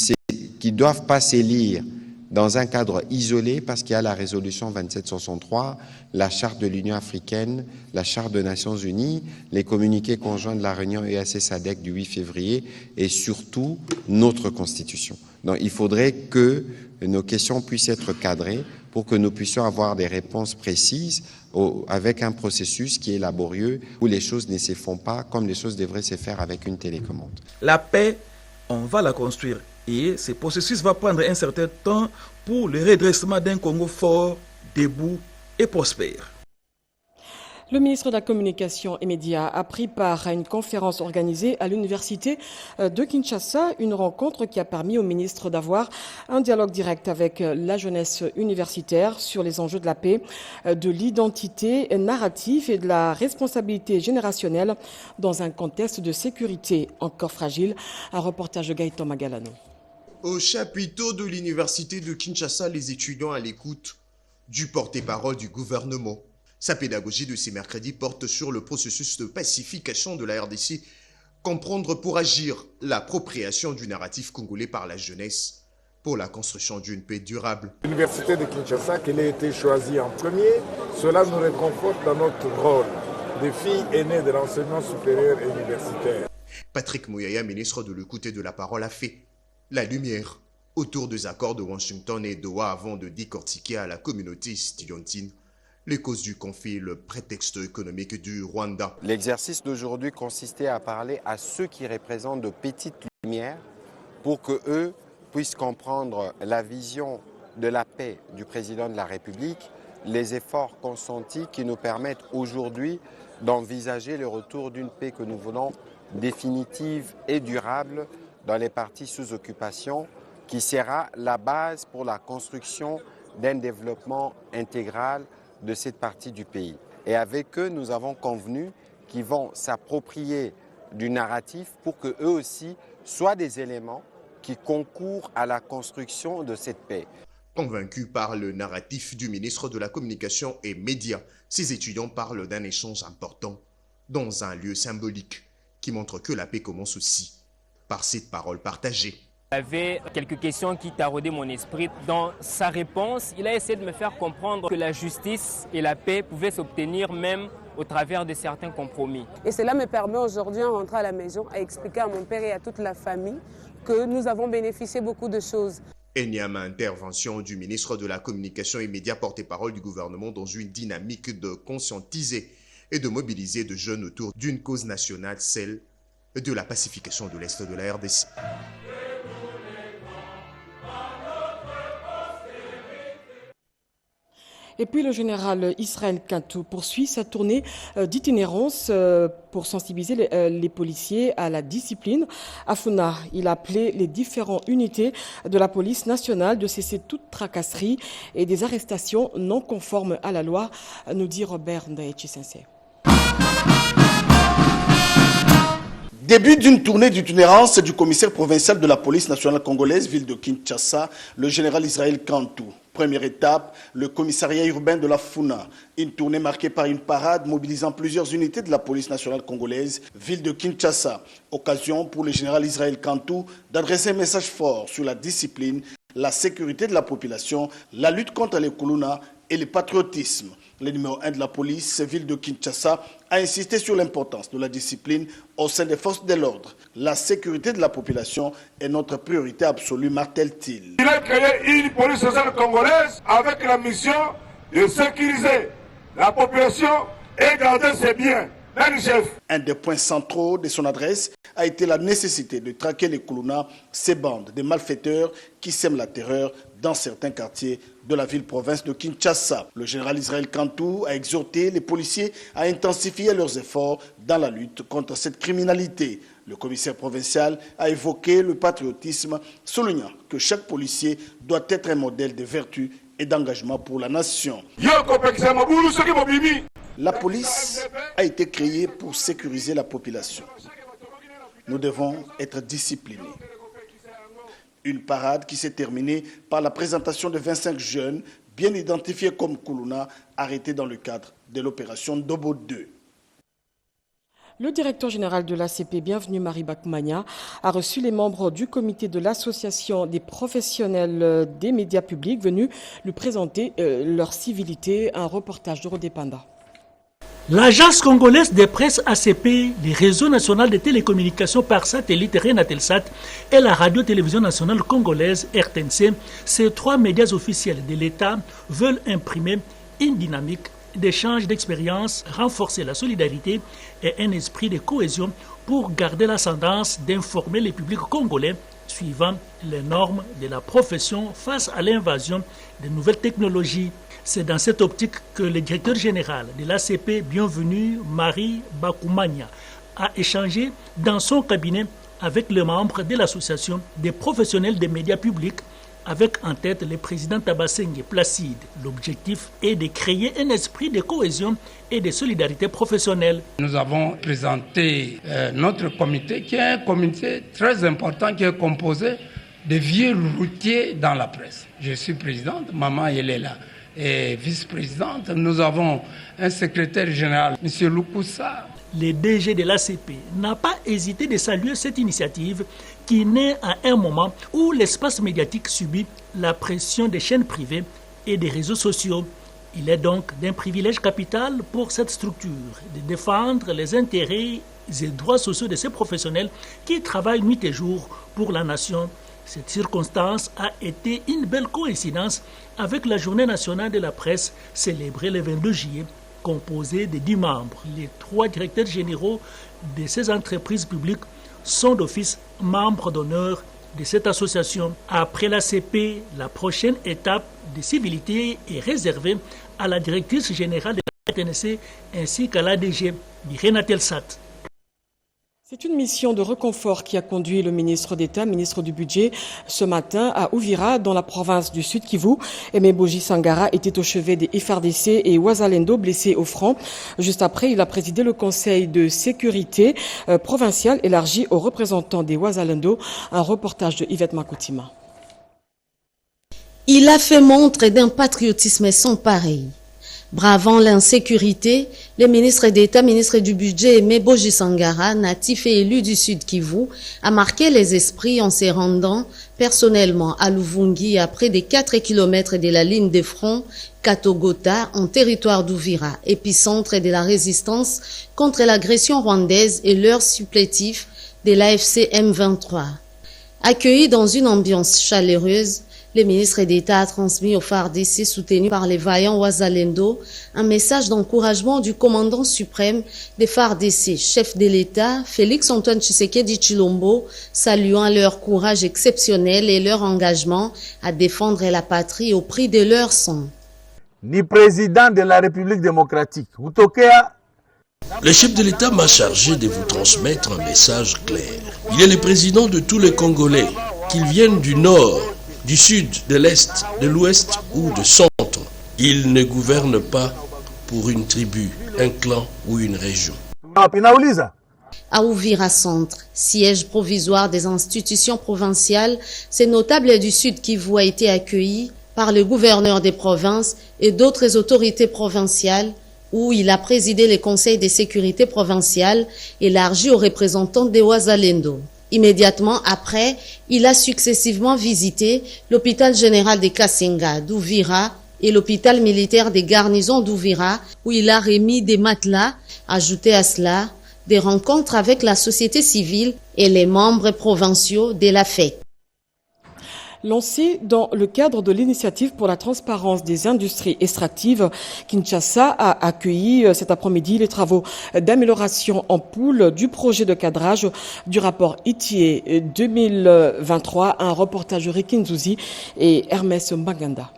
ne doivent pas se lire dans un cadre isolé, parce qu'il y a la résolution 2763, la charte de l'Union africaine, la charte des Nations unies, les communiqués conjoints de la réunion EAC-SADC du 8 février et surtout notre constitution. Donc il faudrait que nos questions puissent être cadrées pour que nous puissions avoir des réponses précises avec un processus qui est laborieux, où les choses ne se font pas comme les choses devraient se faire avec une télécommande. La paix, on va la construire et ce processus va prendre un certain temps pour le redressement d'un Congo fort, debout et prospère. Le ministre de la Communication et Médias a pris part à une conférence organisée à l'université de Kinshasa, une rencontre qui a permis au ministre d'avoir un dialogue direct avec la jeunesse universitaire sur les enjeux de la paix, de l'identité narrative et de la responsabilité générationnelle dans un contexte de sécurité encore fragile. Un reportage de Gaëtan Magalano. Au chapiteau de l'université de Kinshasa, les étudiants à l'écoute du porte-parole du gouvernement. Sa pédagogie de ce mercredi porte sur le processus de pacification de la RDC, comprendre pour agir l'appropriation du narratif congolais par la jeunesse pour la construction d'une paix durable. L'université de Kinshasa, qu'elle a été choisie en premier, cela nous réconforte dans notre rôle de filles aînées de l'enseignement supérieur et universitaire. Patrick Mouyaya, ministre de l'écoute et de la parole, a fait la lumière autour des accords de Washington et Doha avant de décortiquer à la communauté estudiantine les causes du conflit, le prétexte économique du Rwanda. L'exercice d'aujourd'hui consistait à parler à ceux qui représentent de petites lumières pour qu'eux puissent comprendre la vision de la paix du président de la République, les efforts consentis qui nous permettent aujourd'hui d'envisager le retour d'une paix que nous voulons définitive et durable dans les parties sous occupation, qui sera la base pour la construction d'un développement intégral de cette partie du pays. Et avec eux, nous avons convenu qu'ils vont s'approprier du narratif pour qu'eux aussi soient des éléments qui concourent à la construction de cette paix. Convaincus par le narratif du ministre de la Communication et Médias, ces étudiants parlent d'un échange important dans un lieu symbolique qui montre que la paix commence aussi par cette parole partagée. Il y avait quelques questions qui taraudaient mon esprit. Dans sa réponse, il a essayé de me faire comprendre que la justice et la paix pouvaient s'obtenir même au travers de certains compromis. Et cela me permet aujourd'hui, en rentrant à la maison, à expliquer à mon père et à toute la famille que nous avons bénéficié beaucoup de choses. Énième intervention du ministre de la Communication et Médias, porte-parole du gouvernement, dans une dynamique de conscientiser et de mobiliser de jeunes autour d'une cause nationale, celle de la pacification de l'Est de la RDC. Et puis le général Israël Kantou poursuit sa tournée d'itinérance pour sensibiliser les policiers à la discipline. À Funa, il a appelé les différentes unités de la police nationale de cesser toute tracasserie et des arrestations non conformes à la loi, nous dit Robert Ndaïchi-Sensei. Début d'une tournée d'itinérance du commissaire provincial de la police nationale congolaise, ville de Kinshasa, le général Israël Kantou. Première étape, le commissariat urbain de la Funa. Une tournée marquée par une parade mobilisant plusieurs unités de la police nationale congolaise, ville de Kinshasa. Occasion pour le général Israël Kantou d'adresser un message fort sur la discipline, la sécurité de la population, la lutte contre les Kuluna et le patriotisme. Le numéro 1 de la police, ville de Kinshasa, a insisté sur l'importance de la discipline au sein des forces de l'ordre. La sécurité de la population est notre priorité absolue, martèle-t-il. Il a créé une police sociale congolaise avec la mission de sécuriser la population et garder ses biens. Un des points centraux de son adresse a été la nécessité de traquer les Kuluna, ces bandes de malfaiteurs qui sèment la terreur dans certains quartiers de la ville-province de Kinshasa. Le général Israël Kantou a exhorté les policiers à intensifier leurs efforts dans la lutte contre cette criminalité. Le commissaire provincial a évoqué le patriotisme, soulignant que chaque policier doit être un modèle de vertu et d'engagement pour la nation. La police a été créée pour sécuriser la population. Nous devons être disciplinés. Une parade qui s'est terminée par la présentation de 25 jeunes bien identifiés comme Kuluna, arrêtés dans le cadre de l'opération Dobo 2. Le directeur général de l'ACP, Bienvenue Marie Bakoumania, a reçu les membres du comité de l'association des professionnels des médias publics venus lui présenter leur civilité. Un reportage de Rodé Panda. L'agence congolaise des presses ACP, le réseau national de télécommunications par satellite Renatelsat et la radio-télévision nationale congolaise RTNC, ces 3 médias officiels de l'État veulent imprimer une dynamique d'échange d'expériences, renforcer la solidarité et un esprit de cohésion pour garder l'ascendance d'informer les publics congolais suivant les normes de la profession face à l'invasion des nouvelles technologies. C'est dans cette optique que le directeur général de l'ACP, Bienvenue Marie Bakoumania, a échangé dans son cabinet avec les membres de l'association des professionnels des médias publics, avec en tête le président Tabassenge Placide. L'objectif est de créer un esprit de cohésion et de solidarité professionnelle. Nous avons présenté notre comité, qui est un comité très important, qui est composé de vieux routiers dans la presse. Je suis présidente, maman elle est là, et vice-présidente. Nous avons un secrétaire général, M. Loukoussa. Le DG de l'ACP n'a pas hésité de saluer cette initiative qui naît à un moment où l'espace médiatique subit la pression des chaînes privées et des réseaux sociaux. Il est donc d'un privilège capital pour cette structure de défendre les intérêts et droits sociaux de ces professionnels qui travaillent nuit et jour pour la nation. Cette circonstance a été une belle coïncidence avec la Journée nationale de la presse célébrée le 22 juillet, composée de 10 membres. Les 3 directeurs généraux de ces entreprises publiques sont d'office membres d'honneur de cette association. Après l'ACP, la prochaine étape de civilité est réservée à la directrice générale de la RTNC ainsi qu'à l'ADG du Renatelsat. C'est une mission de reconfort qui a conduit le ministre d'État, ministre du Budget, ce matin à Uvira, dans la province du Sud Kivu. Aimé Boji Sangara était au chevet des FRDC et Wazalendo, blessé au front. Juste après, il a présidé le conseil de sécurité provincial élargi aux représentants des Wazalendo. Un reportage de Yvette Makoutima. Il a fait montre d'un patriotisme sans pareil. Bravant l'insécurité, le ministre d'État, ministre du Budget, Aimé Boji Sangara, natif et élu du Sud Kivu, a marqué les esprits en se rendant personnellement à Luvungi à près de 4 km de la ligne de front Katogota en territoire d'Uvira, épicentre de la résistance contre l'agression rwandaise et leur supplétif de l'AFC M23. Accueilli dans une ambiance chaleureuse, le ministre d'État a transmis au FARDC, soutenu par les vaillants Wazalendo, un message d'encouragement du commandant suprême des FARDC, chef de l'État, Félix-Antoine Tshisekedi Tshilombo, saluant leur courage exceptionnel et leur engagement à défendre la patrie au prix de leur sang. Ni président de la République démocratique, le chef de l'État m'a chargé de vous transmettre un message clair. Il est le président de tous les Congolais, qu'ils viennent du Nord, du Sud, de l'Est, de l'Ouest ou de Centre. Il ne gouverne pas pour une tribu, un clan ou une région. À Uvira Centre, siège provisoire des institutions provinciales, ces notables du Sud Kivu a été accueilli par le gouverneur des provinces et d'autres autorités provinciales, où il a présidé le conseil de sécurité provinciale élargi aux représentants des Wazalendo. Immédiatement après, il a successivement visité l'hôpital général de Kassenga d'Uvira et l'hôpital militaire des garnisons d'Uvira, où il a remis des matelas. Ajouté à cela, des rencontres avec la société civile et les membres provinciaux de la FEC. Lancé dans le cadre de l'initiative pour la transparence des industries extractives, Kinshasa a accueilli cet après-midi les travaux d'amélioration en poule du projet de cadrage du rapport ITIE 2023, un reportage de Rikinzouzi et Hermès Mbanganda.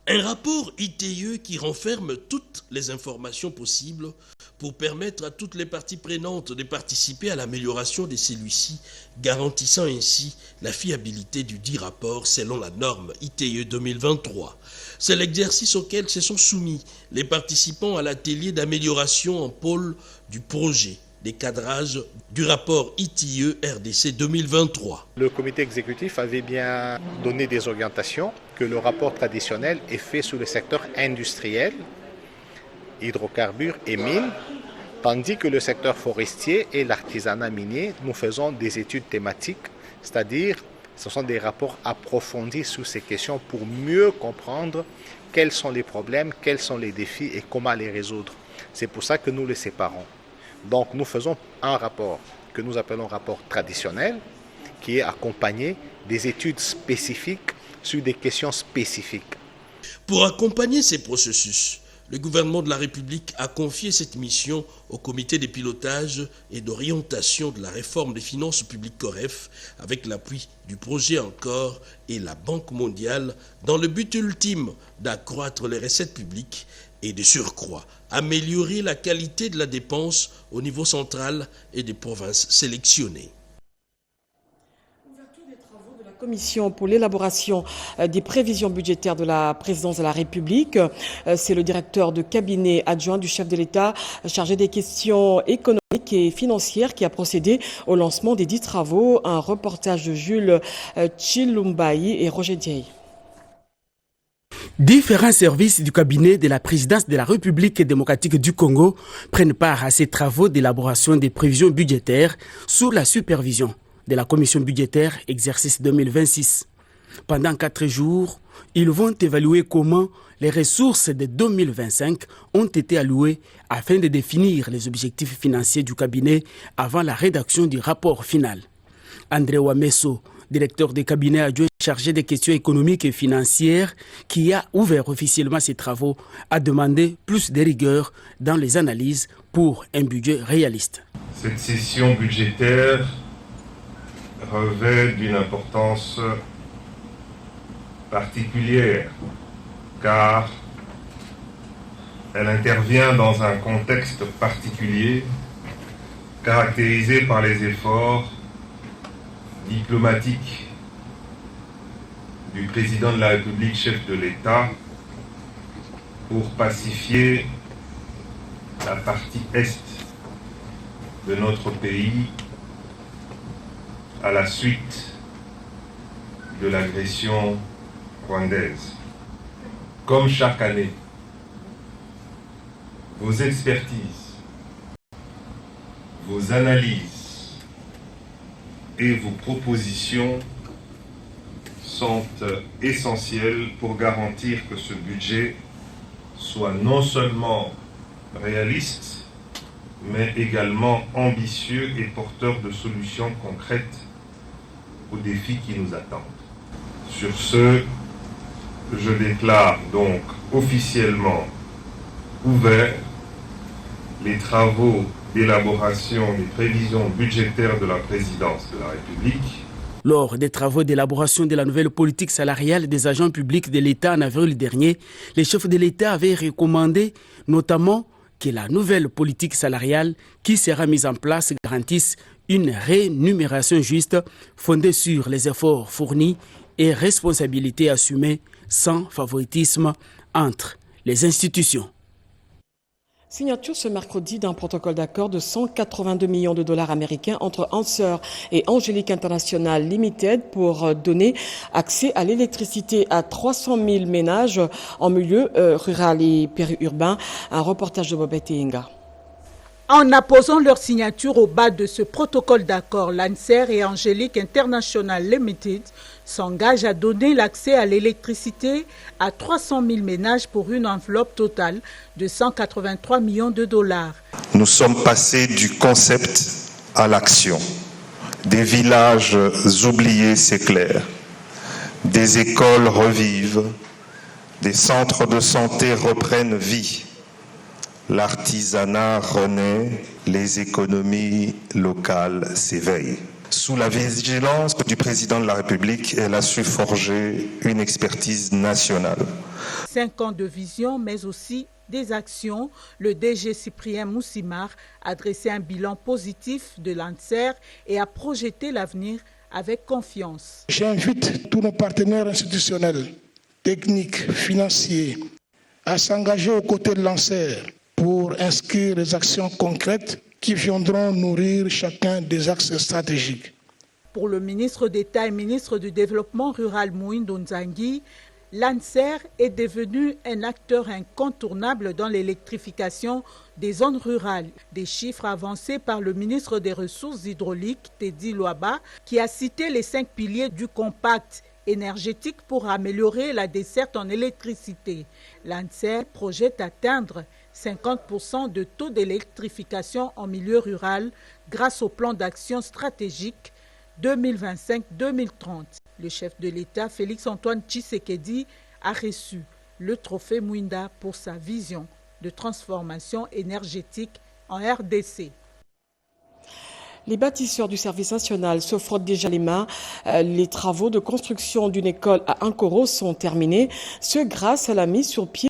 Un rapport ITIE qui renferme toutes les informations possibles pour permettre à toutes les parties prenantes de participer à l'amélioration de celui-ci, garantissant ainsi la fiabilité du dit rapport selon la norme ITIE 2023. C'est l'exercice auquel se sont soumis les participants à l'atelier d'amélioration en pôle du projet des cadrages du rapport ITIE RDC 2023. Le comité exécutif avait bien donné des orientations que le rapport traditionnel est fait sous le secteur industriel, hydrocarbures et mines, tandis que le secteur forestier et l'artisanat minier, nous faisons des études thématiques, c'est-à-dire Ce sont des rapports approfondis sur ces questions pour mieux comprendre quels sont les problèmes, quels sont les défis et comment les résoudre. C'est pour ça que nous les séparons. Donc nous faisons un rapport que nous appelons rapport traditionnel, qui est accompagné des études spécifiques sur des questions spécifiques. Pour accompagner ces processus, le gouvernement de la République a confié cette mission au comité de pilotage et d'orientation de la réforme des finances publiques COREF avec l'appui du projet Encore et la Banque mondiale dans le but ultime d'accroître les recettes publiques et de surcroît améliorer la qualité de la dépense au niveau central et des provinces sélectionnées. Commission pour l'élaboration des prévisions budgétaires de la présidence de la République. C'est le directeur de cabinet adjoint du chef de l'État chargé des questions économiques et financières qui a procédé au lancement des 10 travaux. Un reportage de Jules Chilumbaï et Roger Dieye. Différents services du cabinet de la présidence de la République démocratique du Congo prennent part à ces travaux d'élaboration des prévisions budgétaires sous la supervision de la commission budgétaire exercice 2026. Pendant 4 jours, ils vont évaluer comment les ressources de 2025 ont été allouées afin de définir les objectifs financiers du cabinet avant la rédaction du rapport final. André Wameso, directeur des cabinets adjoint chargé des questions économiques et financières, qui a ouvert officiellement ces travaux, a demandé plus de rigueur dans les analyses pour un budget réaliste. Cette session budgétaire revêt d'une importance particulière car elle intervient dans un contexte particulier caractérisé par les efforts diplomatiques du président de la République, chef de l'État, pour pacifier la partie est de notre pays à la suite de l'agression rwandaise. Comme chaque année, vos expertises, vos analyses et vos propositions sont essentielles pour garantir que ce budget soit non seulement réaliste, mais également ambitieux et porteur de solutions concrètes aux défis qui nous attendent. Sur ce, je déclare donc officiellement ouverts les travaux d'élaboration des prévisions budgétaires de la présidence de la République. Lors des travaux d'élaboration de la nouvelle politique salariale des agents publics de l'État en avril dernier, les chefs de l'État avaient recommandé notamment que la nouvelle politique salariale qui sera mise en place garantisse une rémunération juste fondée sur les efforts fournis et responsabilités assumées sans favoritisme entre les institutions. Signature ce mercredi d'un protocole d'accord de 182 millions de dollars américains entre Answer et Angélique International Limited pour donner accès à l'électricité à 300 000 ménages en milieu rural et périurbain. Un reportage de Bobette Inga. En apposant leur signature au bas de ce protocole d'accord, l'Anser et Angélique International Limited s'engagent à donner l'accès à l'électricité à 300 000 ménages pour une enveloppe totale de 183 millions de dollars. Nous sommes passés du concept à l'action. Des villages oubliés s'éclairent, des écoles revivent, des centres de santé reprennent vie. L'artisanat renaît, les économies locales s'éveillent. Sous la vigilance du président de la République, elle a su forger une expertise nationale. 5 ans de vision, mais aussi des actions. Le DG Cyprien Moussimar a dressé un bilan positif de l'ANSER et a projeté l'avenir avec confiance. J'invite tous nos partenaires institutionnels, techniques, financiers, à s'engager aux côtés de l'ANSER pour inscrire les actions concrètes qui viendront nourrir chacun des axes stratégiques. Pour le ministre d'État et ministre du Développement rural Mouindo Nzangi, L'ANSER est devenu un acteur incontournable dans l'électrification des zones rurales. Des chiffres avancés par le ministre des Ressources hydrauliques, Teddy Luaba, qui a cité les 5 piliers du compact énergétique pour améliorer la desserte en électricité. L'ANSER projette atteindre 50% de taux d'électrification en milieu rural grâce au plan d'action stratégique 2025-2030. Le chef de l'État, Félix-Antoine Tshisekedi, a reçu le trophée Mwinda pour sa vision de transformation énergétique en RDC. Les bâtisseurs du service national se frottent déjà les mains. Les travaux de construction d'une école à Ankoro sont terminés, ce grâce à la mise sur pied